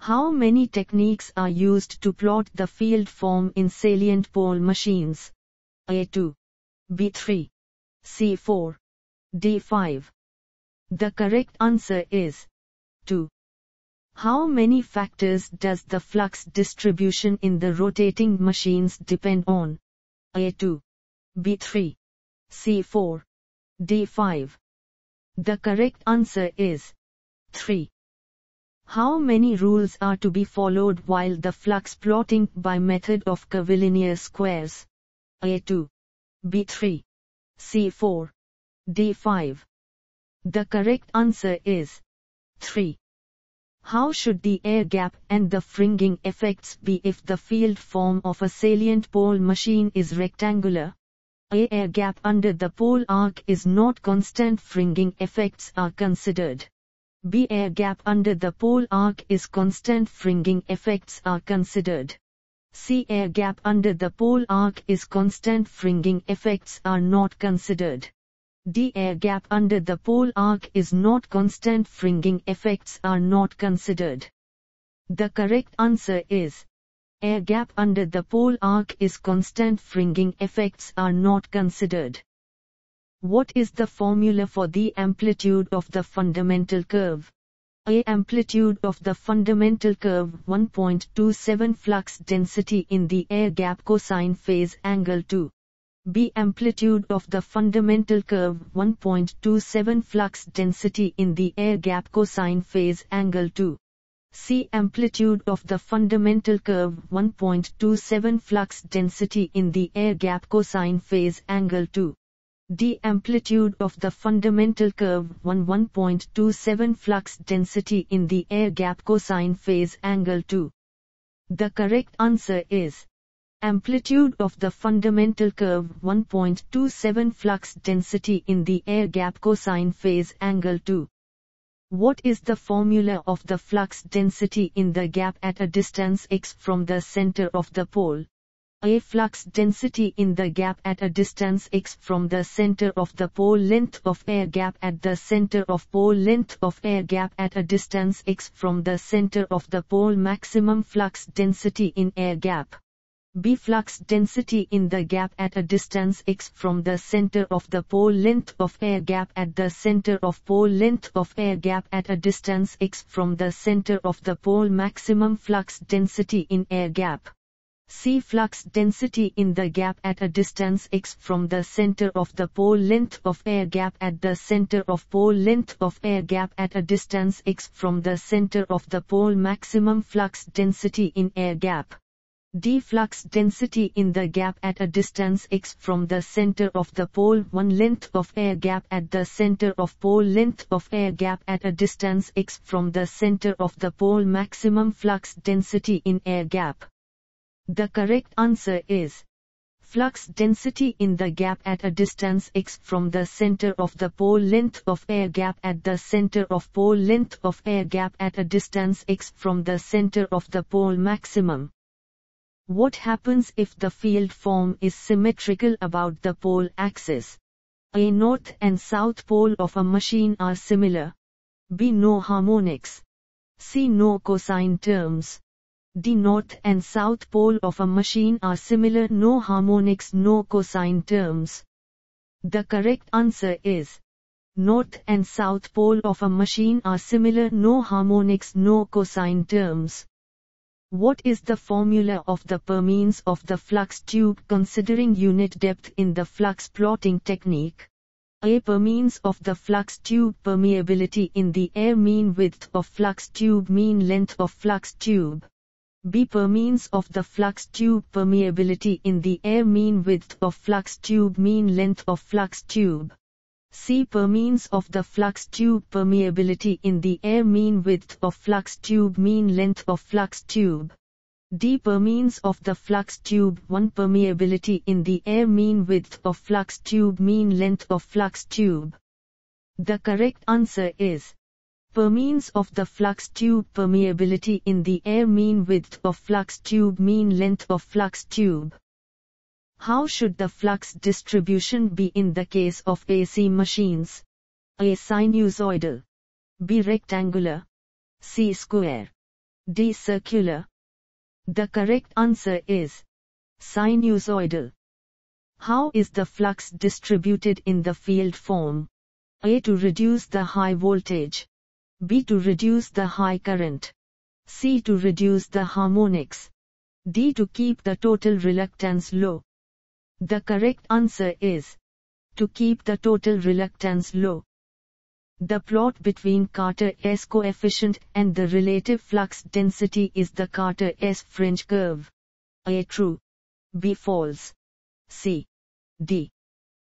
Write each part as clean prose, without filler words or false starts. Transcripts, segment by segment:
How many techniques are used to plot the field form in salient pole machines? A2, B3, C4, D5. The correct answer is 2. How many factors does the flux distribution in the rotating machines depend on? A2, B3, C4, D5. The correct answer is 3. How many rules are to be followed while the flux plotting by method of curvilinear squares? A2, B3, C4, D5. The correct answer is 3. How should the air gap and the fringing effects be if the field form of a salient pole machine is rectangular? A. Air gap under the pole arc is not constant, fringing effects are considered. B. Air gap under the pole arc is constant, fringing effects are considered. C. Air gap under the pole arc is constant, fringing effects are not considered. D. Air gap under the pole arc is not constant, fringing effects are not considered. The correct answer is air gap under the pole arc is constant, fringing effects are not considered. What is the formula for the amplitude of the fundamental curve? A. Amplitude of the fundamental curve 1.27 flux density in the air gap cosine phase angle 2. B. Amplitude of the fundamental curve 1.27 flux density in the air gap cosine phase angle 2. C. Amplitude of the fundamental curve 1.27 flux density in the air gap cosine phase angle 2. D. Amplitude of the fundamental curve 1.27 flux density in the air gap cosine phase angle 2. The correct answer is amplitude of the fundamental curve 1.27 flux density in the air gap cosine phase angle 2. What is the formula of the flux density in the gap at a distance x from the center of the pole? A. Flux density in the gap at a distance x from the center of the pole, length of air gap at the center of pole, length of air gap at a distance x from the center of the pole, maximum flux density in air gap. B. Flux density in the gap at a distance x from the center of the pole, length of air gap at the center of pole, length of air gap at a distance x from the center of the pole, maximum flux density in air gap. C. Flux density in the gap at a distance x from the center of the pole, length of air gap at the center of pole, length of air gap at a distance x from the center of the pole, maximum flux density in air gap. D. Flux density in the gap at a distance x from the center of the pole, 1 length of air gap at the center of pole, length of air gap at a distance x from the center of the pole, maximum flux density in air gap. The correct answer is flux density in the gap at a distance x from the center of the pole, length of air gap at the center of pole, length of air gap at a distance x from the center of the pole, maximum. What happens if the field form is symmetrical about the pole axis? A. North and south pole of a machine are similar. B. No harmonics. C. No cosine terms. D. North and south pole of a machine are similar, no harmonics, no cosine terms. The correct answer is north and south pole of a machine are similar, no harmonics, no cosine terms. What is the formula of the permeance of the flux tube considering unit depth in the flux plotting technique? A. Permeance of the flux tube permeability in the air, mean width of flux tube, mean length of flux tube. B. Permeance of the flux tube permeability in the air, mean width of flux tube, mean length of flux tube. C. Permeance of the flux tube permeability in the air, mean width of flux tube, mean length of flux tube. D. Permeance of the flux tube 1 permeability in the air, mean width of flux tube, mean length of flux tube. The correct answer is permeance of the flux tube permeability in the air, mean width of flux tube, mean length of flux tube. How should the flux distribution be in the case of AC machines? A. Sinusoidal. B. Rectangular. C. Square. D. Circular. The correct answer is sinusoidal. How is the flux distributed in the field form? A. To reduce the high voltage. B. To reduce the high current. C. To reduce the harmonics. D. To keep the total reluctance low. The correct answer is to keep the total reluctance low. The plot between Carter's coefficient and the relative flux density is the Carter's fringe curve. A. True. B. False. C. D.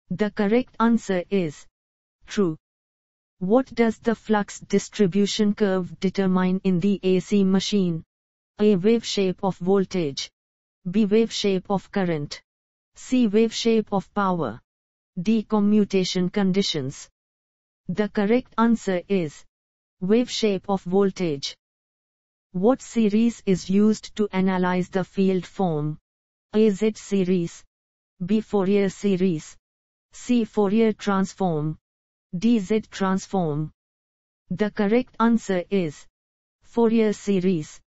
The correct answer is true. What does the flux distribution curve determine in the AC machine? A. Wave shape of voltage. B. Wave shape of current. C. Wave shape of power. D. Commutation conditions. The correct answer is wave shape of voltage. What series is used to analyze the field form? A. Z series. B. Fourier series. C. Fourier transform. D. Z transform. The correct answer is Fourier series.